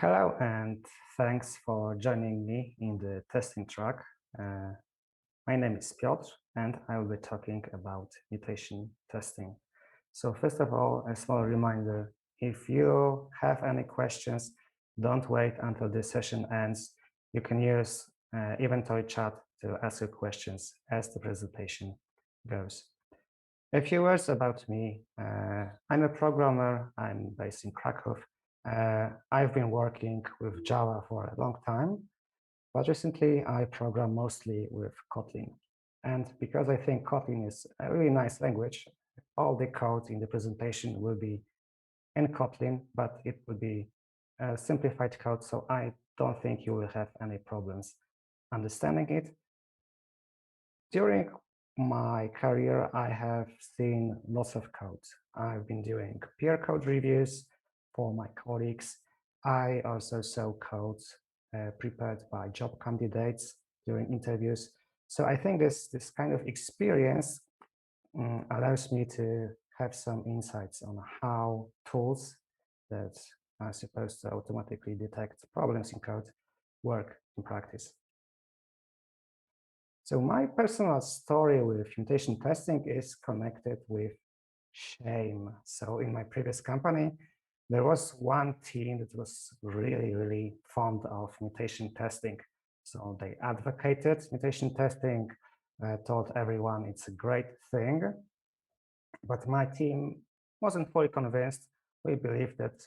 Hello, and thanks for joining me in the testing track. My name is Piotr, and I will be talking about mutation testing. So first of all, a small reminder, if you have any questions, don't wait until the session ends. You can use inventory chat to ask your questions as the presentation goes. A few words about me. I'm a programmer. I'm based in Krakow. I've been working with Java for a long time, but recently I program mostly with Kotlin. And because I think Kotlin is a really nice language, all the code in the presentation will be in Kotlin, but it will be a simplified code, so I don't think you will have any problems understanding it. During my career, I have seen lots of code. I've been doing peer code reviews for my colleagues. I also saw code prepared by job candidates during interviews. So I think this kind of experience allows me to have some insights on how tools that are supposed to automatically detect problems in code work in practice. So my personal story with mutation testing is connected with shame. So in my previous company, there was one team that was really fond of mutation testing. So they advocated mutation testing, told everyone it's a great thing. But my team wasn't fully convinced. We believed that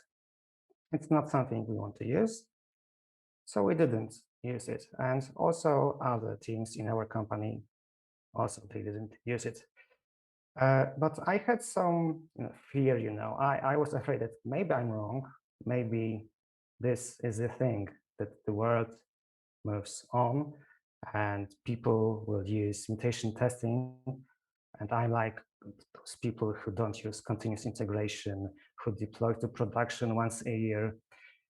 it's not something we want to use. So we didn't use it. And also other teams in our company also they didn't use it. But I had some fear, I was afraid that maybe I'm wrong. Maybe this is the thing that the world moves on and people will use mutation testing. And I'm like those people who don't use continuous integration, who deploy to production once a year.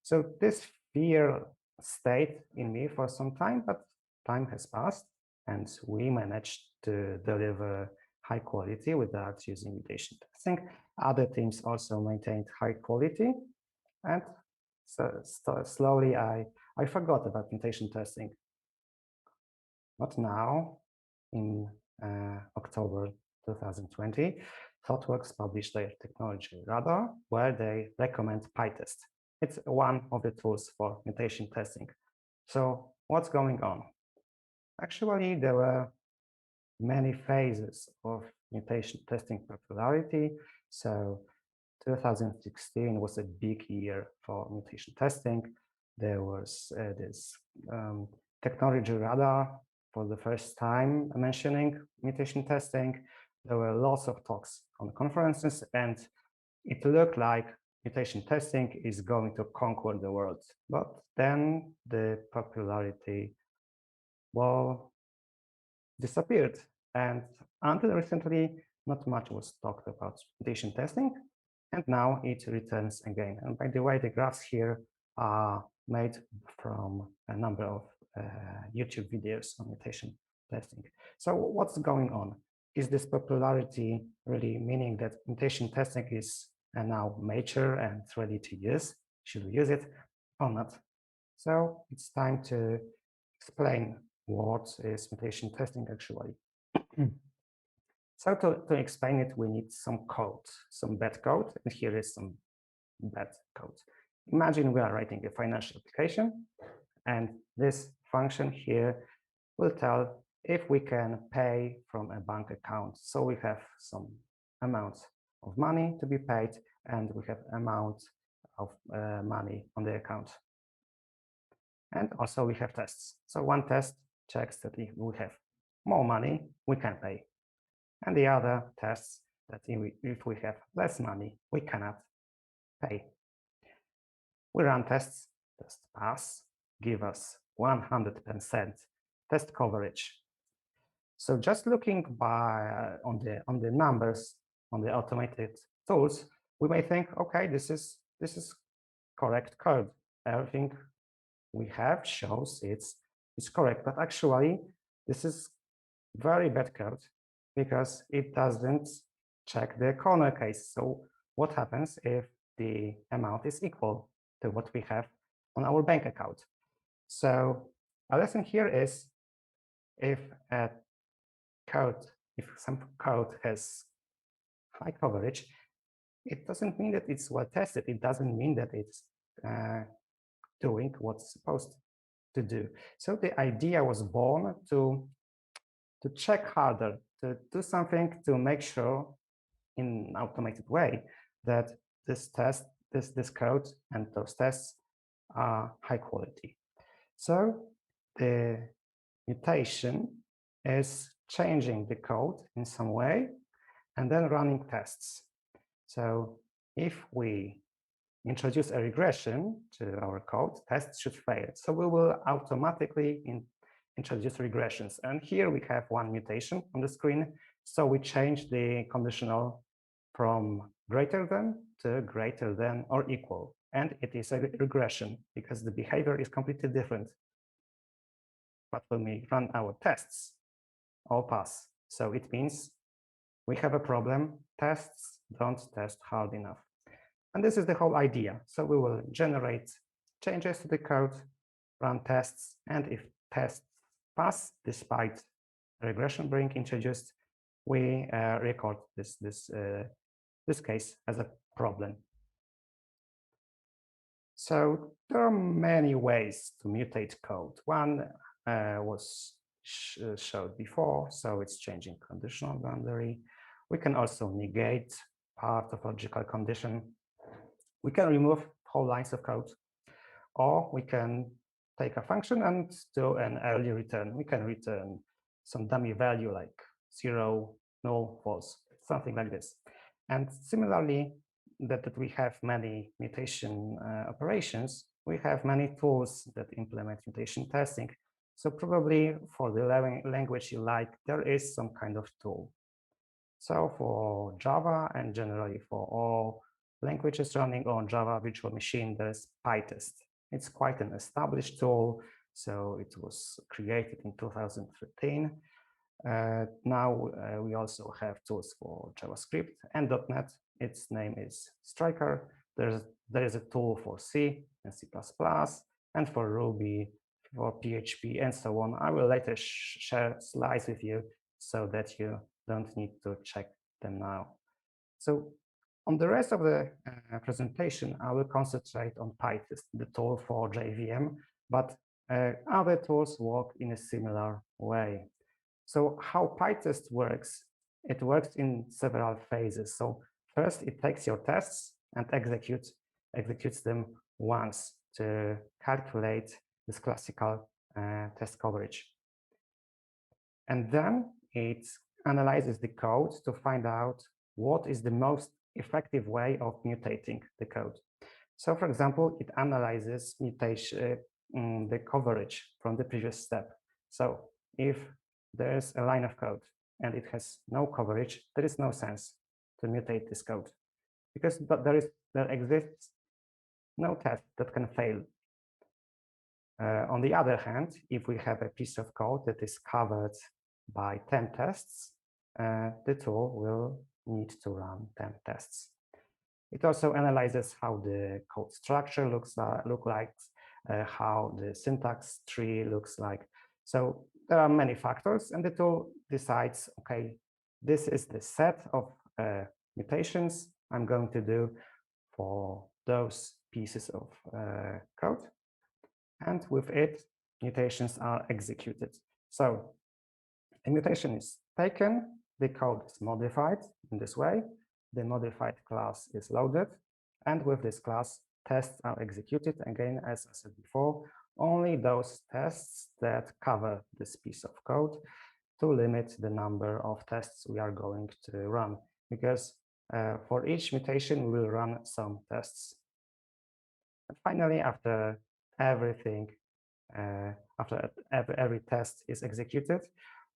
So this fear stayed in me for some time, but time has passed and we managed to deliver high quality without using mutation testing. Other teams also maintained high quality, and so slowly I forgot about mutation testing. But now, in October 2020, ThoughtWorks published their technology radar, where they recommend Pitest. It's one of the tools for mutation testing. So what's going on? Actually, there were many phases of mutation testing popularity. So 2016 was a big year for mutation testing. There was this technology radar for the first time mentioning mutation testing. There were lots of talks on conferences, and it looked like mutation testing is going to conquer the world. But then the popularity, well, disappeared. And until recently, not much was talked about mutation testing, and now it returns again. And by the way, the graphs here are made from a number of YouTube videos on mutation testing. So what's going on? Is this popularity really meaning that mutation testing is now mature and ready to use? Should we use it or not? So it's time to explain what is mutation testing actually. So to explain it, we need some code, some bad code, and here is some bad code. Imagine we are writing a financial application, and this function here will tell if we can pay from a bank account. So we have some amount of money to be paid, and we have amount of money on the account. And also we have tests. So one test checks that if we have more money, we can pay. And the other tests that if we have less money, we cannot pay. We run tests, test pass, give us 100% test coverage. So just looking on the numbers on the automated tools, we may think, okay, this is correct code. Everything we have shows it's correct, but actually this is very bad code because it doesn't check the corner case. So what happens if the amount is equal to what we have on our bank account. So a lesson here is if some code has high coverage, it doesn't mean that it's well tested. It doesn't mean that it's doing what's supposed to do. So the idea was born to check harder, to do something to make sure in an automated way that this code and those tests are high quality. So the mutation is changing the code in some way and then running tests. So if we introduce a regression to our code, tests should fail. So we will automatically introduce regressions. And here we have one mutation on the screen. So we change the conditional from greater than to greater than or equal. And it is a regression because the behavior is completely different. But when we run our tests, all pass. So it means we have a problem. Tests don't test hard enough. And this is the whole idea. So we will generate changes to the code, run tests, and if tests pass despite regression being introduced, we record this case as a problem. So there are many ways to mutate code. One was showed before, so it's changing conditional boundary. We can also negate part of logical condition. We can remove whole lines of code, or we can take a function and do an early return. We can return some dummy value like 0, null, false, something like this. And similarly, that we have many mutation operations, we have many tools that implement mutation testing. So probably for the language you like, there is some kind of tool. So for Java and generally for all languages running on Java virtual machine, there's Pitest. It's quite an established tool. So it was created in 2013. Now we also have tools for JavaScript and .NET. Its name is Striker. There is a tool for C and C++, and for Ruby, for PHP, and so on. I will later share slides with you so that you don't need to check them now. So on the rest of the presentation, I will concentrate on Pitest, the tool for JVM, but other tools work in a similar way. So how Pitest works, it works in several phases. So first, it takes your tests and executes them once to calculate this classical test coverage. And then it analyzes the code to find out what is the most effective way of mutating the code. So for example, it analyzes mutation, the coverage from the previous step. So if there's a line of code and it has no coverage, there is no sense to mutate this code because there exists no test that can fail. On the other hand, if we have a piece of code that is covered by 10 tests, the tool will need to run 10 tests. It also analyzes how the code structure looks like, how the syntax tree looks like. So there are many factors, and the tool decides, okay, this is the set of mutations I'm going to do for those pieces of code. And with it, mutations are executed. So a mutation is taken, the code is modified in this way, the modified class is loaded, and with this class, tests are executed. Again, as I said before, only those tests that cover this piece of code to limit the number of tests we are going to run, because for each mutation, we will run some tests. And finally, after everything, after every test is executed,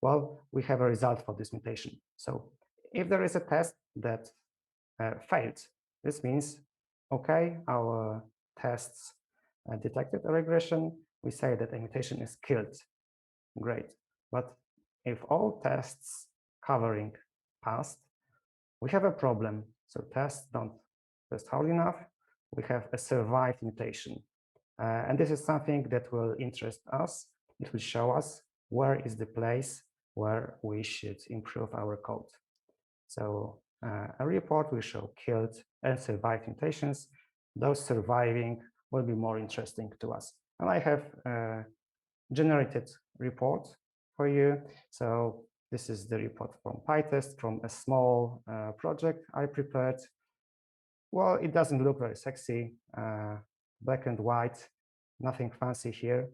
well, we have a result for this mutation. So if there is a test that failed, this means, okay, our tests detected a regression. We say that a mutation is killed. Great. But if all tests covering passed, we have a problem. So tests don't test hard enough. We have a survived mutation. And this is something that will interest us. It will show us where is the place where we should improve our code. So a report will show killed and survived mutations. Those surviving will be more interesting to us. And I have a generated report for you. So this is the report from Pitest, from a small project I prepared. Well, it doesn't look very sexy, black and white, nothing fancy here.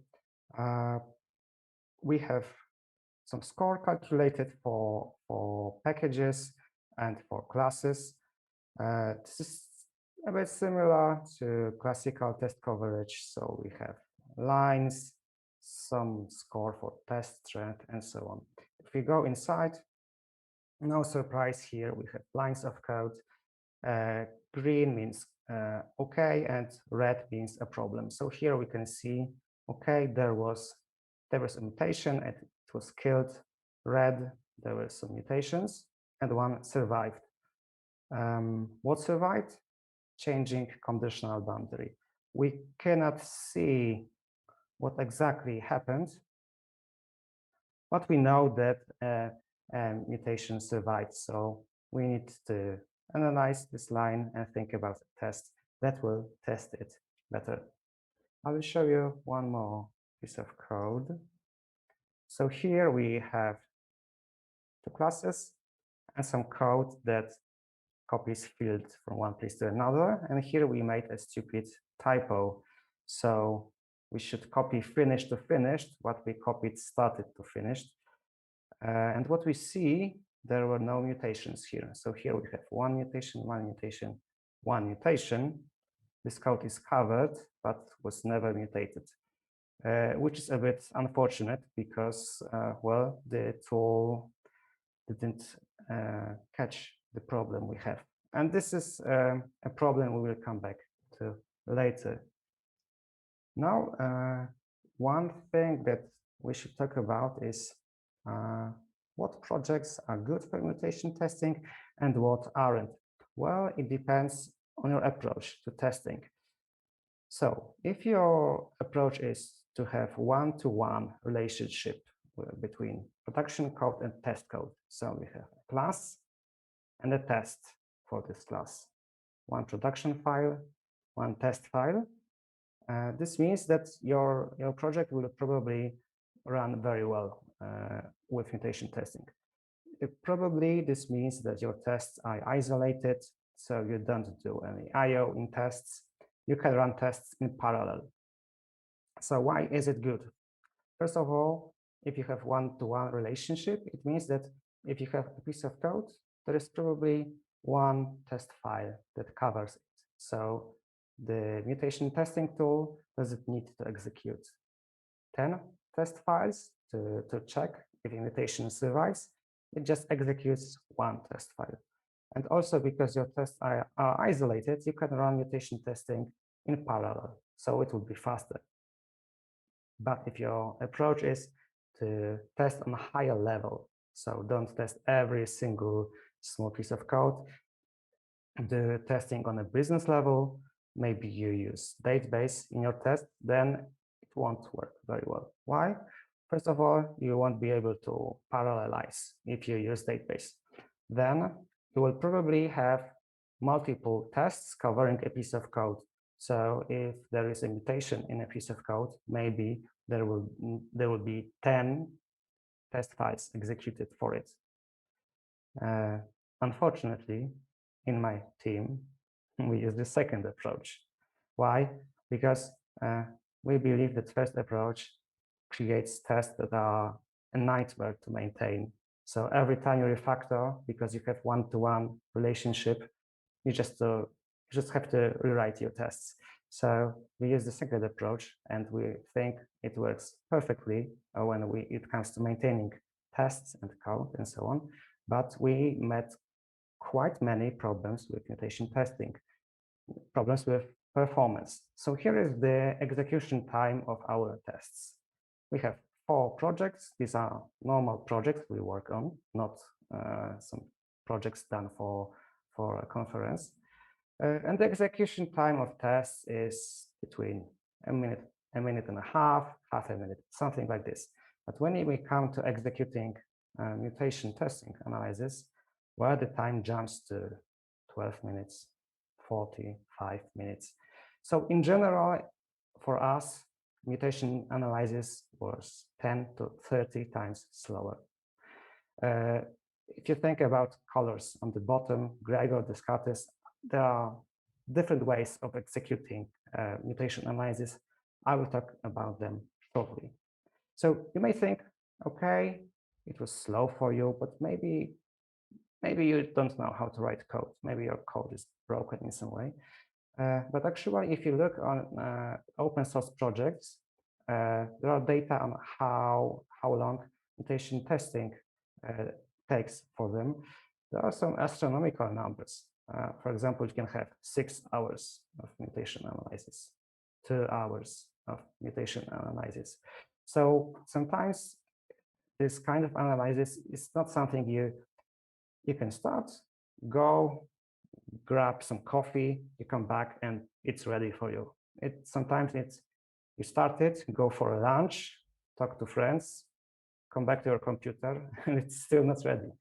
We have some score calculated for packages and for classes. This is a bit similar to classical test coverage. So we have lines, some score for test strength, and so on. If we go inside, no surprise here, we have lines of code. Green means okay, and red means a problem. So here we can see, okay, there was a mutation and it was killed. Red, there were some mutations and one survived. What survived? Changing conditional boundary. We cannot see what exactly happened, but we know that mutation survived. So we need to analyze this line and think about a test that will test it better. I will show you one more piece of code. So here we have two classes and some code that copies field from one place to another. And here we made a stupid typo. So we should copy finished to finished. What we copied started to finished. And what we see, there were no mutations here. So here we have one mutation, one mutation, one mutation. This code is covered, but was never mutated, which is a bit unfortunate because, well, the tool didn't catch the problem we have. And this is a problem we will come back to later. Now, one thing that we should talk about is what projects are good for mutation testing and what aren't. Well, it depends on your approach to testing. So if your approach is to have one-to-one relationship between production code and test code, so we have a class and a test for this class, one production file, one test file. This means that your project will probably run very well with mutation testing. Probably this means that your tests are isolated, so you don't do any I/O in tests. You can run tests in parallel. So why is it good? First of all, if you have one-to-one relationship, it means that if you have a piece of code, there is probably one test file that covers it. So the mutation testing tool doesn't need to execute 10 test files to check if a mutation survives. It just executes one test file. And also because your tests are isolated, you can run mutation testing in parallel, so it will be faster. But if your approach is to test on a higher level, so don't test every single small piece of code, the testing on a business level, maybe you use database in your test, then it won't work very well. Why? First of all, you won't be able to parallelize if you use database. Then you will probably have multiple tests covering a piece of code. So if there is a mutation in a piece of code, maybe there will be 10 test files executed for it. Unfortunately, in my team, we use the second approach. Why? Because we believe that first approach creates tests that are a nightmare to maintain. So every time you refactor, because you have one-to-one relationship, you just have to rewrite your tests. So we use the second approach, and we think it works perfectly when it comes to maintaining tests and code and so on. But we met quite many problems with mutation testing, problems with performance. So here is the execution time of our tests. We have 4 projects. These are normal projects we work on, not some projects done for a conference. And the execution time of tests is between a minute and a half a minute, something like this. But when we come to executing mutation testing analysis, where the time jumps to 12 minutes, 45 minutes. So in general, for us, mutation analysis was 10 to 30 times slower. If you think about colors on the bottom, Gregor, Descartes, there are different ways of executing mutation analysis. I will talk about them shortly. So you may think, okay, it was slow for you, but maybe you don't know how to write code. Maybe your code is broken in some way. But actually, if you look on open source projects, there are data on how long mutation testing takes for them. There are some astronomical numbers. For example, you can have 6 hours of mutation analysis, 2 hours of mutation analysis. So sometimes this kind of analysis is not something you can start, go, grab some coffee, you come back and it's ready for you. Sometimes you start it, go for a lunch, talk to friends, come back to your computer, and it's still not ready.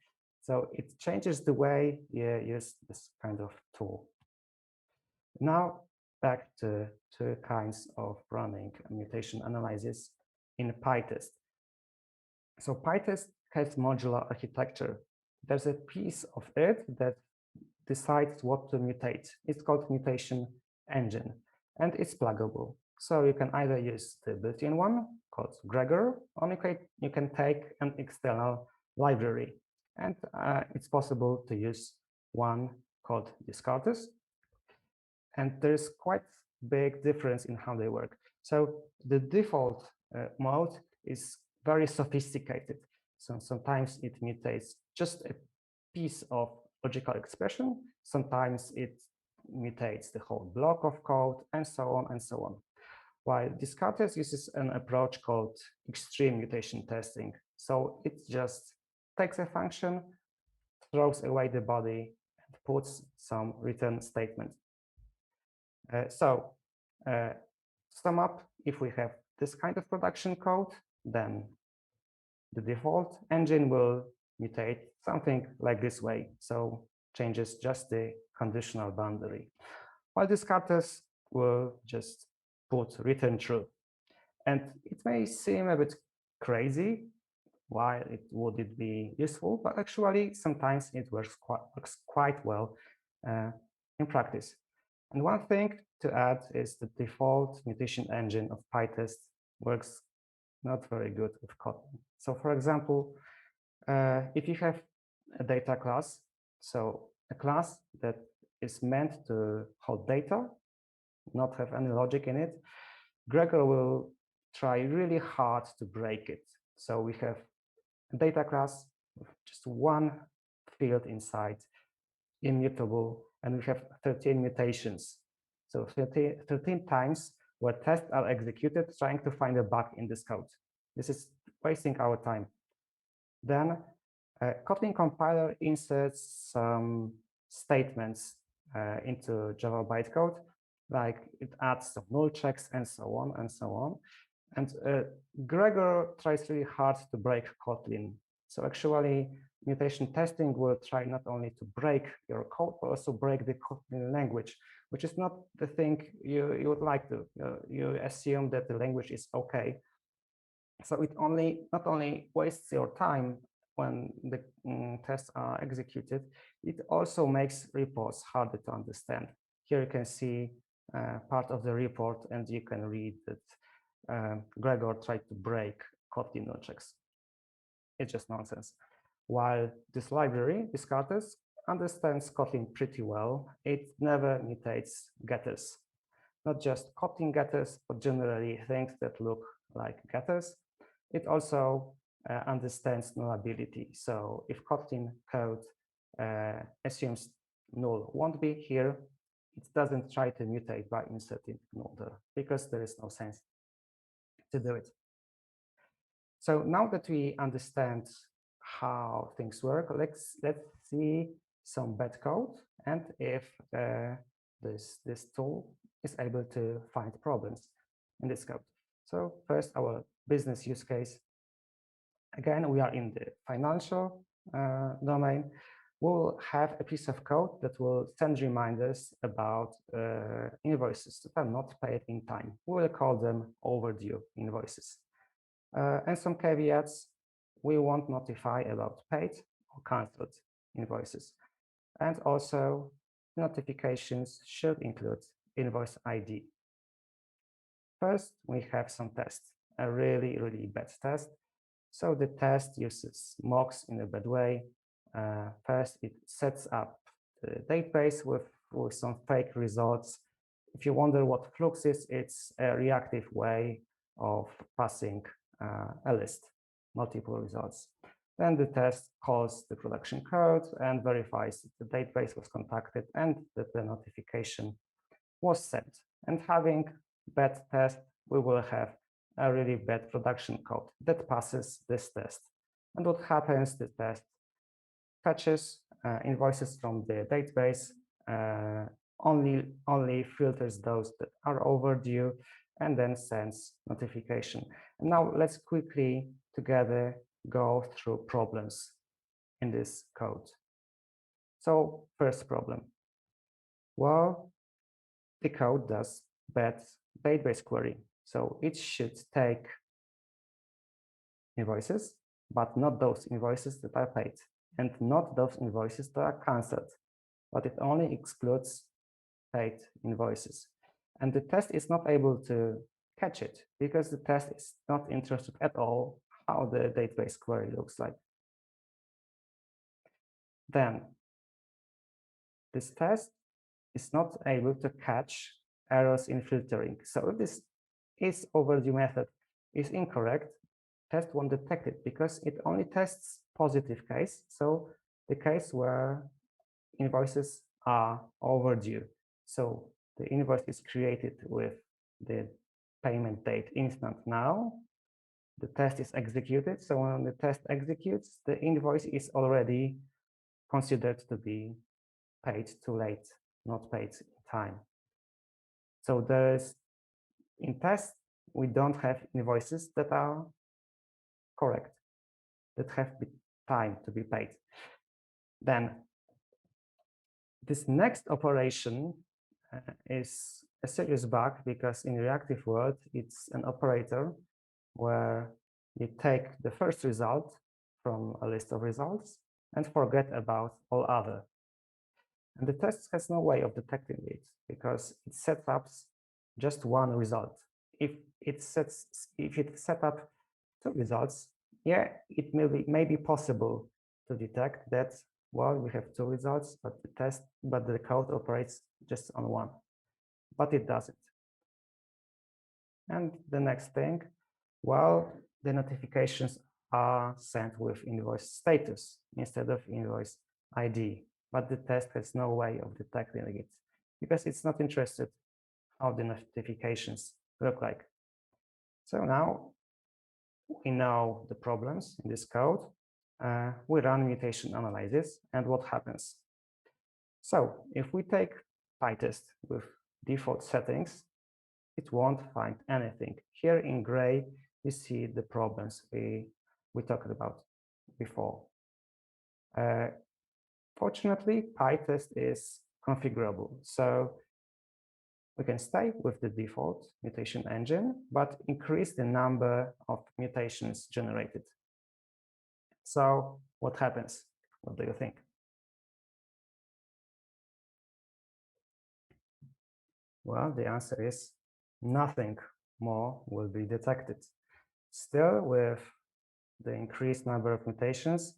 So it changes the way you use this kind of tool. Now back to two kinds of running mutation analysis in Pitest. So Pitest has modular architecture. There's a piece of it that decides what to mutate. It's called mutation engine, and it's pluggable. So you can either use the built-in one called Gregor, or you can take an external library. And it's possible to use one called Descartes. And there's quite big difference in how they work. So the default mode is very sophisticated. So sometimes it mutates just a piece of logical expression. Sometimes it mutates the whole block of code, and so on and so on. While Descartes uses an approach called extreme mutation testing. So it just takes a function, throws away the body, and puts some return statement. To sum up, if we have this kind of production code, then the default engine will mutate something like this way. So changes just the conditional boundary. While Descartes will just put return true. And it may seem a bit crazy. Why would it be useful? But actually, sometimes it works quite well in practice. And one thing to add is the default mutation engine of Pitest works not very good with Kotlin. So for example, if you have a data class, so a class that is meant to hold data, not have any logic in it, Gregor will try really hard to break it. So we have a data class with just one field inside, immutable, and we have 13 mutations. So 13 times where tests are executed trying to find a bug in this code. This is wasting our time. Then Kotlin compiler inserts some statements into Java bytecode, like it adds some null checks and so on and so on. And Gregor tries really hard to break Kotlin. So actually, mutation testing will try not only to break your code, but also break the Kotlin language, which is not the thing you would like to. You assume that the language is okay. So it not only wastes your time when the tests are executed, it also makes reports harder to understand. Here you can see part of the report, and you can read that Gregor tried to break Kotlin null checks. It's just nonsense. While this library, Descartes, understands Kotlin pretty well, it never mutates getters. Not just Kotlin getters, but generally things that look like getters. It also understands nullability. So if Kotlin code assumes null won't be here, it doesn't try to mutate by inserting null there, because there is no sense to do it. So now that we understand how things work, let's see some bad code, and if this tool is able to find problems. in this code. So first, our business use case. Again, we are in the financial domain. We'll have a piece of code that will send reminders about invoices that are not paid in time. We will call them overdue invoices. And some caveats: we won't notify about paid or canceled invoices. And also, notifications should include invoice ID. First, we have some tests, a really, really bad test. So the test uses mocks in a bad way. First, it sets up the database with some fake results. If you wonder what Flux is, it's a reactive way of passing a list, multiple results. Then the test calls the production code and verifies that the database was contacted and that the notification was sent. And having bad test, we will have a really bad production code that passes this test. And what happens, the test fetches invoices from the database, only filters those that are overdue, and then sends notification. And now let's quickly together go through problems in this code. So first problem. Well, the code does bad database query. So it should take invoices, but not those invoices that are paid, and not those invoices that are canceled, but it only excludes paid invoices. And the test is not able to catch it because the test is not interested at all how the database query looks like. Then this test is not able to catch errors in filtering. So if this is overdue method is incorrect, test won't detect it because it only tests positive case. So the case where invoices are overdue. So the invoice is created with the payment date instant now. The test is executed. So when the test executes, the invoice is already considered to be paid too late, not paid in time. So there's in test, we don't have invoices that are correct, that have time to be paid. Then this next operation is a serious bug because in reactive world, it's an operator where you take the first result from a list of results and forget about all other. And the test has no way of detecting it because it sets up just one result. If it set up two results, yeah, it may be possible to detect that, well, we have two results, but the code operates just on one, but it doesn't. And the next thing, well, the notifications are sent with invoice status instead of invoice ID, but the test has no way of detecting it because it's not interested how the notifications look like. So now we know the problems in this code. We run mutation analysis, and what happens? So if we take Pitest with default settings, it won't find anything. Here in gray, you see the problems we talked about before. Fortunately, Pitest is configurable, so we can stay with the default mutation engine, but increase the number of mutations generated. So what happens? What do you think? Well, the answer is nothing more will be detected. Still, with the increased number of mutations,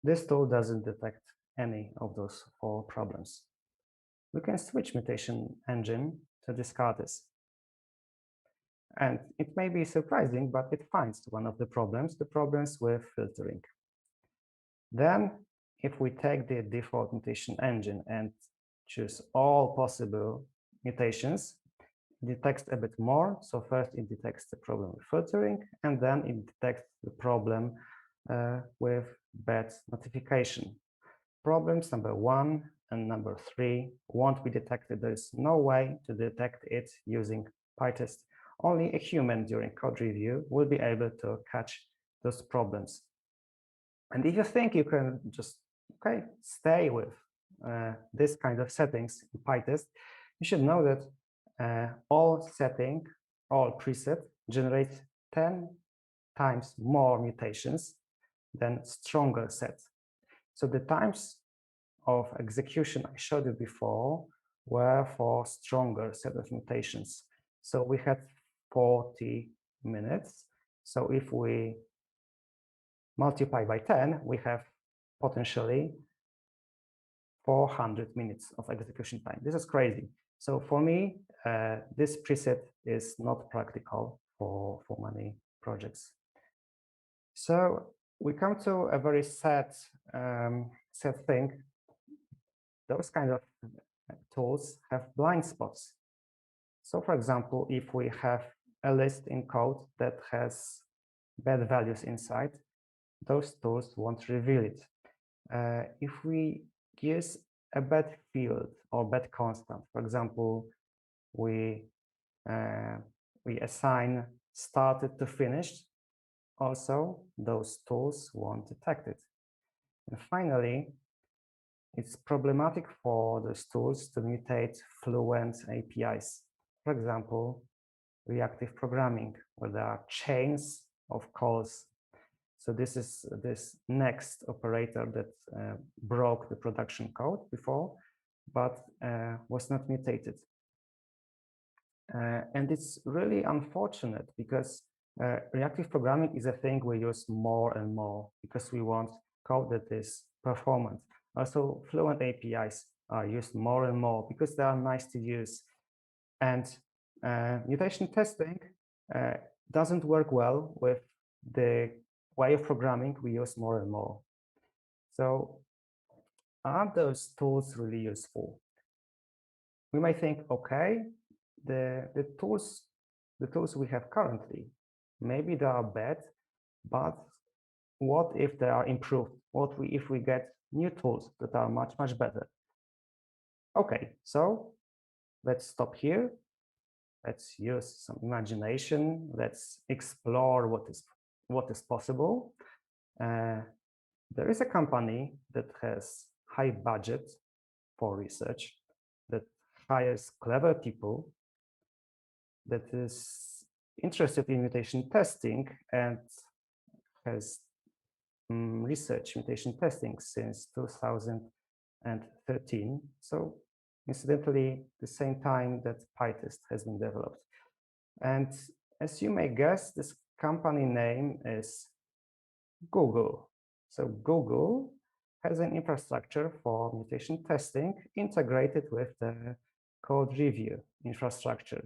this tool doesn't detect any of those four problems. We can switch mutation engine to discard this. And it may be surprising, but it finds one of the problems with filtering. Then, if we take the default mutation engine and choose all possible mutations, it detects a bit more. So first it detects the problem with filtering, and then it detects the problem with bad notification. Problems number 1 and number 3 won't be detected. There's no way to detect it using Pitest only a human during code review will be able to catch those problems. And if you think you can just, stay with this kind of settings in Pitest, you should know that all preset generate 10 times more mutations than stronger sets. So the times of execution I showed you before were for stronger set of mutations. So we had 40 minutes. So if we multiply by 10, we have potentially 400 minutes of execution time. This is crazy. So for me, this preset is not practical for many projects. So we come to a very sad thing. Those kind of tools have blind spots. So for example, if we have a list in code that has bad values inside, those tools won't reveal it. If we use a bad field or bad constant, for example, we assign started to finished, also those tools won't detect it. And finally, it's problematic for those tools to mutate fluent APIs. For example, reactive programming, where there are chains of calls. So this is this next operator that broke the production code before, but was not mutated. And it's really unfortunate because reactive programming is a thing we use more and more because we want code that is performant. Also, Fluent APIs are used more and more because they are nice to use. And mutation testing doesn't work well with the way of programming we use more and more. So are those tools really useful? We might think, okay, the tools we have currently, maybe they are bad, but what if they are improved? What if we get new tools that are much, much better? Okay, so let's stop here. Let's use some imagination. Let's explore what is possible. There is a company that has high budget for research, that hires clever people, that is interested in mutation testing and has researched mutation testing since 2013. So incidentally, the same time that Pitest has been developed. And as you may guess, this company name is Google. So Google has an infrastructure for mutation testing integrated with the code review infrastructure.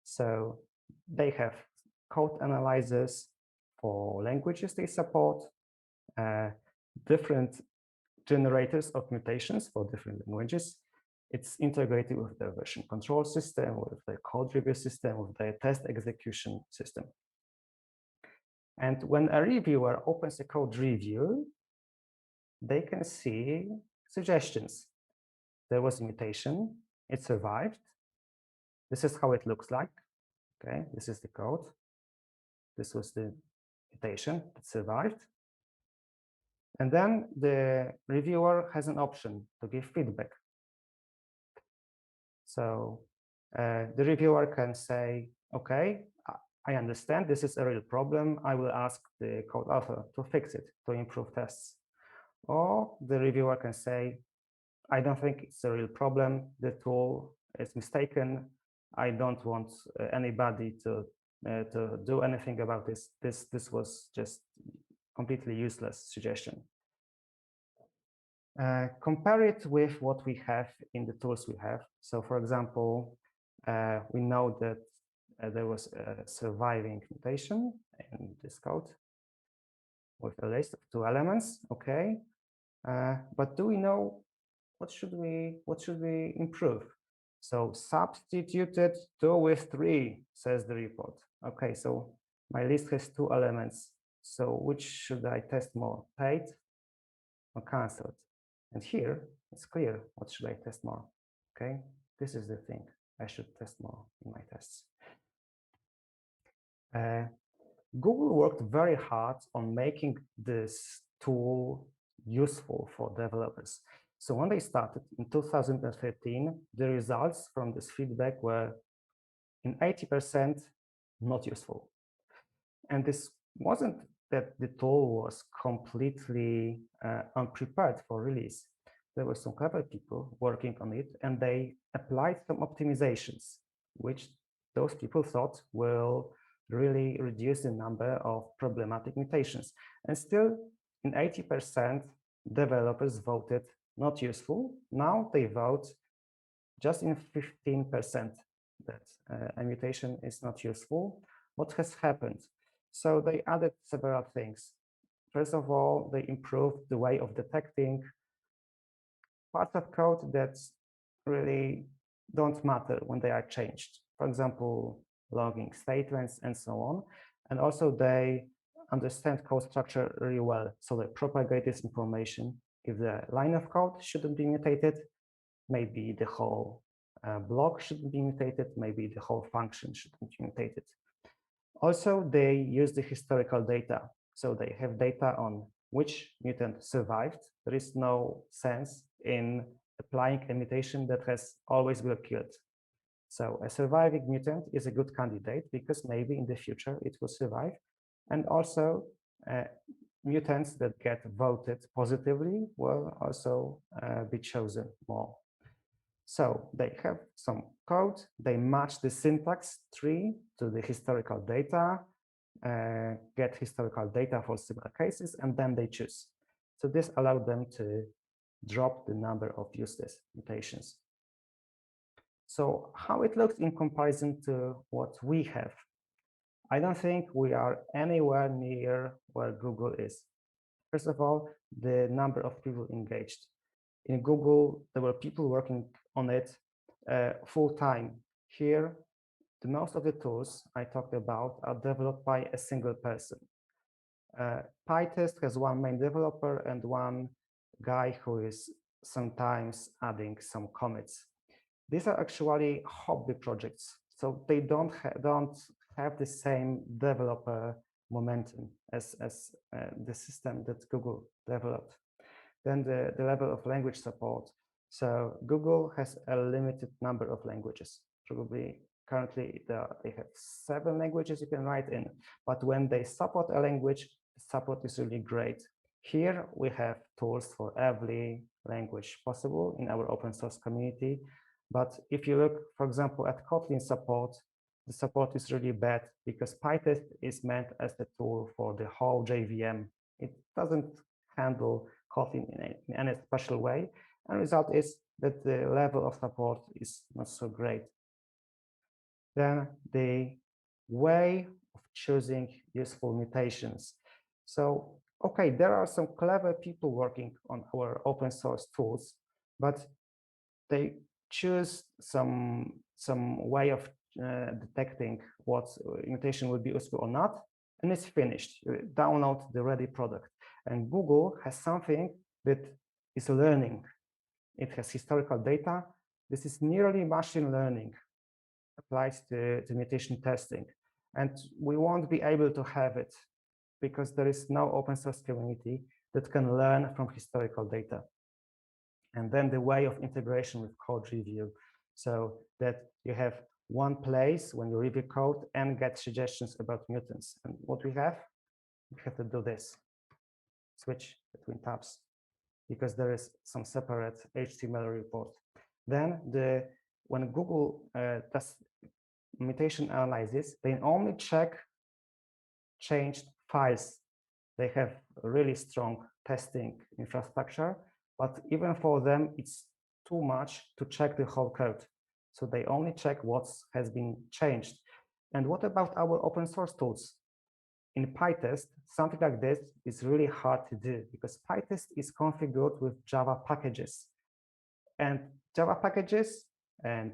So they have code analyzers for languages they support, different generators of mutations for different languages. It's integrated with the version control system, with the code review system, with the test execution system. And when a reviewer opens a code review, they can see suggestions. There was a mutation, it survived. This is how it looks like. Okay, this is the code. This was the mutation that survived. And then the reviewer has an option to give feedback. So the reviewer can say, okay, I understand this is a real problem. I will ask the code author to fix it, to improve tests. Or the reviewer can say, I don't think it's a real problem. The tool is mistaken. I don't want anybody to do anything about this. This was just completely useless suggestion. Compare it with what we have in the tools we have. So for example, we know that there was a surviving mutation in this code with a list of 2 elements. Okay, but do we know what should we improve? So substituted 2 with 3, says the report. Okay, so my list has 2 elements. So which should I test more, paid or cancelled? And here it's clear what should I test more. Okay, this is the thing I should test more in my tests. Google worked very hard on making this tool useful for developers. So when they started in 2015, the results from this feedback were in 80% not useful. And this wasn't that the tool was completely unprepared for release. There were some clever people working on it, and they applied some optimizations, which those people thought will really reduce the number of problematic mutations. And still, in 80%, developers voted not useful. Now they vote just in 15% that a mutation is not useful. What has happened? So they added several things. First of all, they improved the way of detecting parts of code that really don't matter when they are changed. For example, logging statements and so on. And also they understand code structure really well. So they propagate this information. If the line of code shouldn't be mutated, maybe the whole block shouldn't be mutated, maybe the whole function shouldn't be mutated. Also, they use the historical data. So they have data on which mutant survived. There is no sense in applying a mutation that has always been killed. So a surviving mutant is a good candidate because maybe in the future it will survive. And also mutants that get voted positively will also be chosen more. So they have some code, they match the syntax tree to the historical data, get historical data for similar cases, and then they choose. So this allowed them to drop the number of useless mutations. So how it looks in comparison to what we have? I don't think we are anywhere near where Google is. First of all, the number of people engaged. In Google, there were people working on it full time. Here, the most of the tools I talked about are developed by a single person. Pitest has one main developer and one guy who is sometimes adding some commits. These are actually hobby projects, so they don't have the same developer momentum as the system that Google developed. Then the level of language support. So Google has a limited number of languages. Probably currently they have 7 languages you can write in, but when they support a language, support is really great. Here we have tools for every language possible in our open source community. But if you look, for example, at Kotlin support, the support is really bad because Pitest is meant as the tool for the whole JVM. It doesn't handle Kotlin in any special way. And the result is that the level of support is not so great. Then the way of choosing useful mutations. So, okay, there are some clever people working on our open source tools, but they choose some way of detecting what mutation will be useful or not, and it's finished. You download the ready product. And Google has something that is learning. It has historical data. This is nearly machine learning applied to mutation testing. And we won't be able to have it because there is no open source community that can learn from historical data. And then the way of integration with code review, so that you have one place when you review code and get suggestions about mutants. And what we have to do this, switch between tabs, because there is some separate HTML report. Then when Google does mutation analysis, they only check changed files. They have a really strong testing infrastructure, but even for them, it's too much to check the whole code. So they only check what has been changed. And what about our open source tools? In Pitest, something like this is really hard to do because Pitest is configured with Java packages. And Java packages and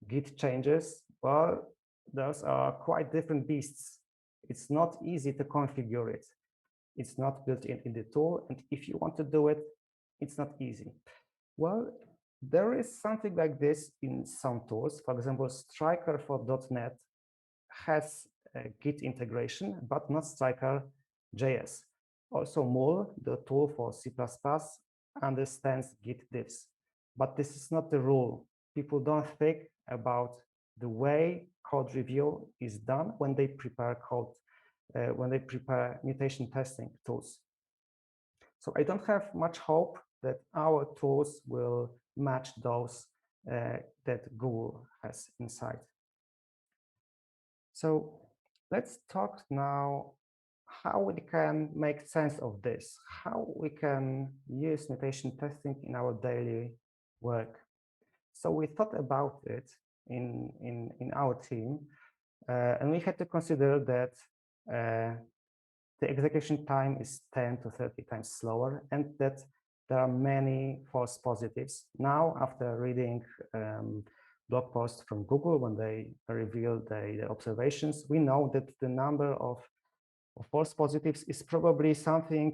Git changes, well, those are quite different beasts. It's not easy to configure it. It's not built in the tool. And if you want to do it, it's not easy. Well, there is something like this in some tools. For example, Striker for .NET has Git integration, but not Striker.js. Also, Mul, the tool for C++, understands Git diffs, but this is not the rule. People don't think about the way code review is done when they prepare code, when they prepare mutation testing tools. So I don't have much hope that our tools will match those that Google has inside. So let's talk now how we can make sense of this, how we can use mutation testing in our daily work. So we thought about it in our team, and we had to consider that the execution time is 10 to 30 times slower, and that there are many false positives. Now, after reading blog posts from Google when they revealed the observations, we know that the number of false positives is probably something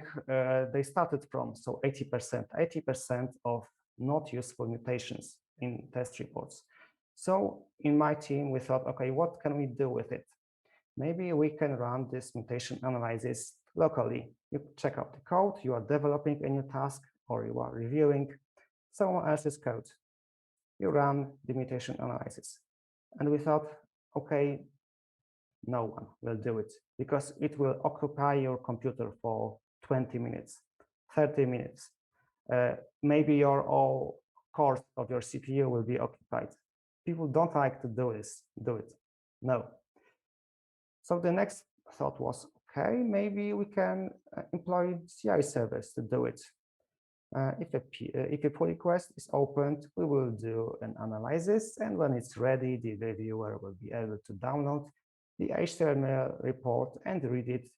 they started from. So 80% of not useful mutations in test reports. So in my team, we thought, okay, what can we do with it? Maybe we can run this mutation analysis locally. You check out the code, you are developing a new task, or you are reviewing someone else's code. You run the mutation analysis. And we thought, okay, no one will do it because it will occupy your computer for 20 minutes, 30 minutes. Maybe your all cores of your CPU will be occupied. People don't like to do it. No. So the next thought was, okay, maybe we can employ CI servers to do it. If a pull request is opened, we will do an analysis, and when it's ready, the reviewer will be able to download the HTML report and read it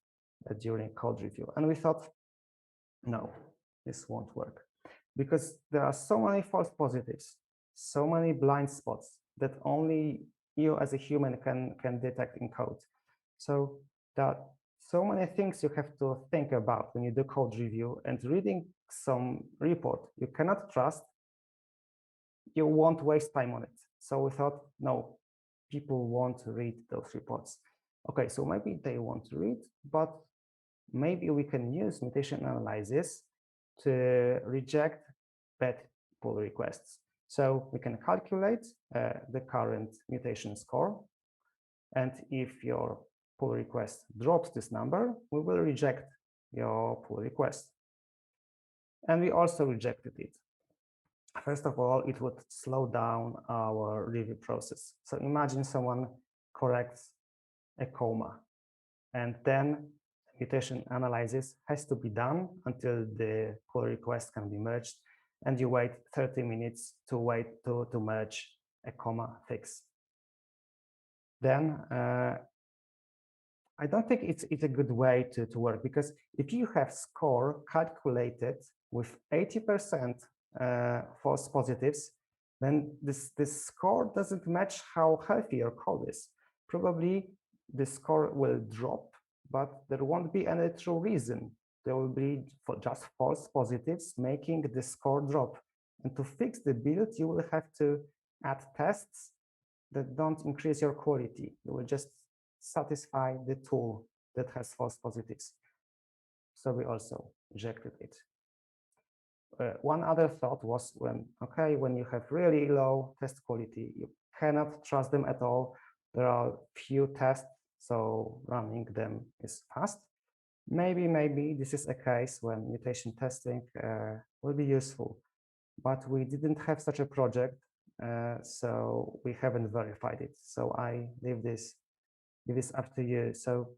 during code review. And we thought, no, this won't work, because there are so many false positives, so many blind spots that only you as a human can detect in code. So there are so many things you have to think about when you do code review, and reading some report you cannot trust, you won't waste time on it. So we thought, no, people won't read those reports. Okay, so maybe they won't read, but maybe we can use mutation analysis to reject bad pull requests. So we can calculate the current mutation score, and if your pull request drops this number, we will reject your pull request. And we also rejected it. First of all, it would slow down our review process. So imagine someone corrects a comma, and then mutation analysis has to be done until the pull request can be merged, and you wait 30 minutes to merge a comma fix. Then I don't think it's a good way to work, because if you have score calculated with 80% false positives, then this score doesn't match how healthy your code is. Probably the score will drop, but there won't be any true reason. There will be just false positives making the score drop. And to fix the build, you will have to add tests that don't increase your quality. You will just satisfy the tool that has false positives. So we also rejected it. One other thought was when you have really low test quality, you cannot trust them at all. There are few tests, so running them is fast. Maybe this is a case when mutation testing will be useful, but we didn't have such a project, so we haven't verified it. So I leave this up to you. So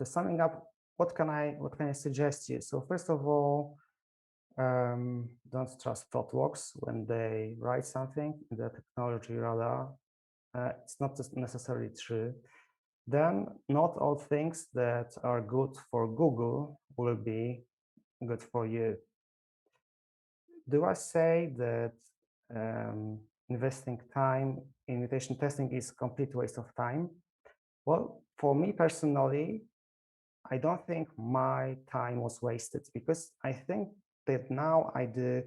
summing up, what can I suggest you? So first of all, don't trust ThoughtWorks when they write something in the technology radar. It's not necessarily true. Then not all things that are good for Google will be good for you. Do I say that investing time in mutation testing is a complete waste of time? Well, for me personally, I don't think my time was wasted, because I think that now I do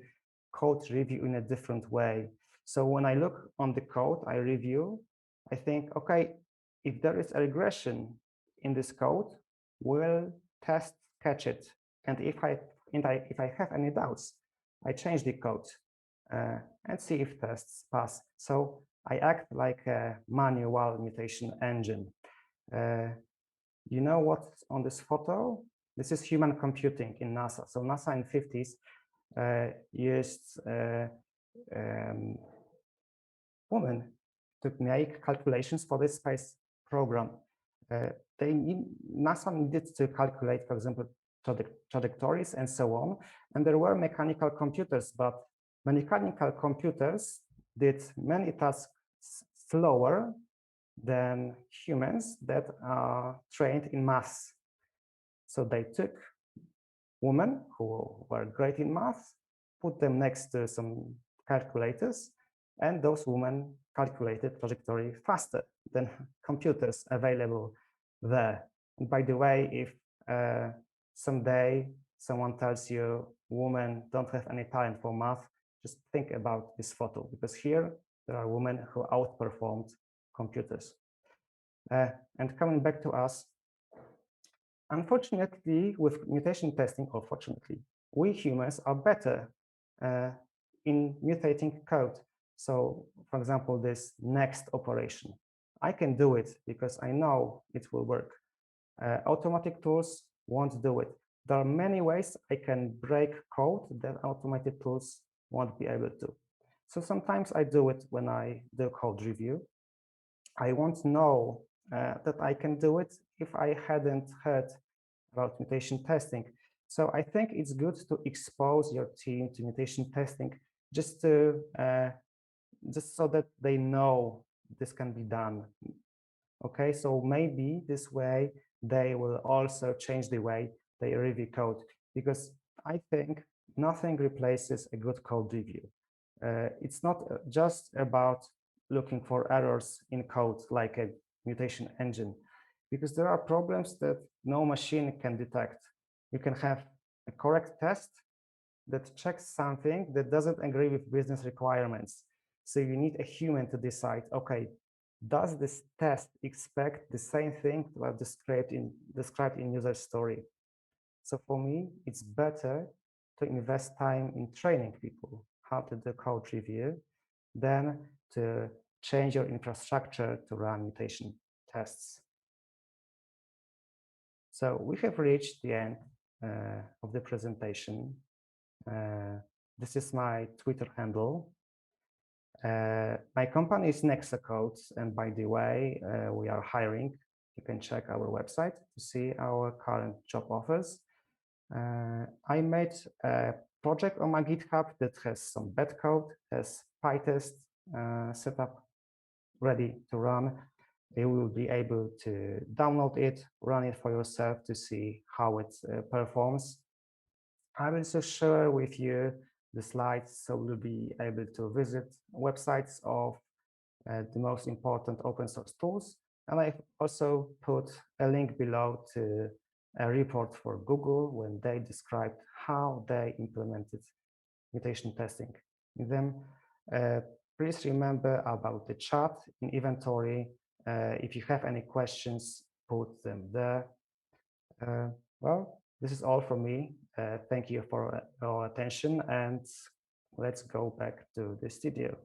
code review in a different way. So when I look on the code I review, I think, okay, if there is a regression in this code, will test catch it. And if I have any doubts, I change the code and see if tests pass. So I act like a manual mutation engine. You know what's on this photo? This is human computing in NASA. So NASA in the 50s used women to make calculations for this space program. NASA needed to calculate, for example, trajectories and so on. And there were mechanical computers, but mechanical computers did many tasks slower than humans that are trained in math. So they took women who were great in math, put them next to some calculators, and those women calculated trajectory faster than computers available there. And by the way, if someday someone tells you women don't have any talent for math, just think about this photo, because here there are women who outperformed computers. And coming back to us, unfortunately, with mutation testing, or fortunately, we humans are better in mutating code. So, for example, this next operation, I can do it because I know it will work. Automatic tools won't do it. There are many ways I can break code that automated tools won't be able to. So sometimes I do it when I do code review. I won't know that I can do it if I hadn't heard about mutation testing. So I think it's good to expose your team to mutation testing just so that they know this can be done. Okay, so maybe this way they will also change the way they review code, because I think nothing replaces a good code review. It's not just about looking for errors in code like a mutation engine, because there are problems that no machine can detect. You can have a correct test that checks something that doesn't agree with business requirements. So you need a human to decide, okay, does this test expect the same thing that was described in user story? So for me, it's better to invest time in training people how to do code review than to change your infrastructure to run mutation tests. So we have reached the end of the presentation. This is my Twitter handle. My company is Nexacode, and by the way, we are hiring. You can check our website to see our current job offers. I made a project on my GitHub that has some bad code, has Pitest set up, ready to run. You will be able to download it, run it for yourself to see how it performs. I will also share with you the slides, so you'll be able to visit websites of the most important open source tools. And I've also put a link below to a report for Google when they described how they implemented mutation testing in them. Please remember about the chat in inventory. If you have any questions, put them there. Well, this is all from me. Thank you for your attention, and let's go back to the studio.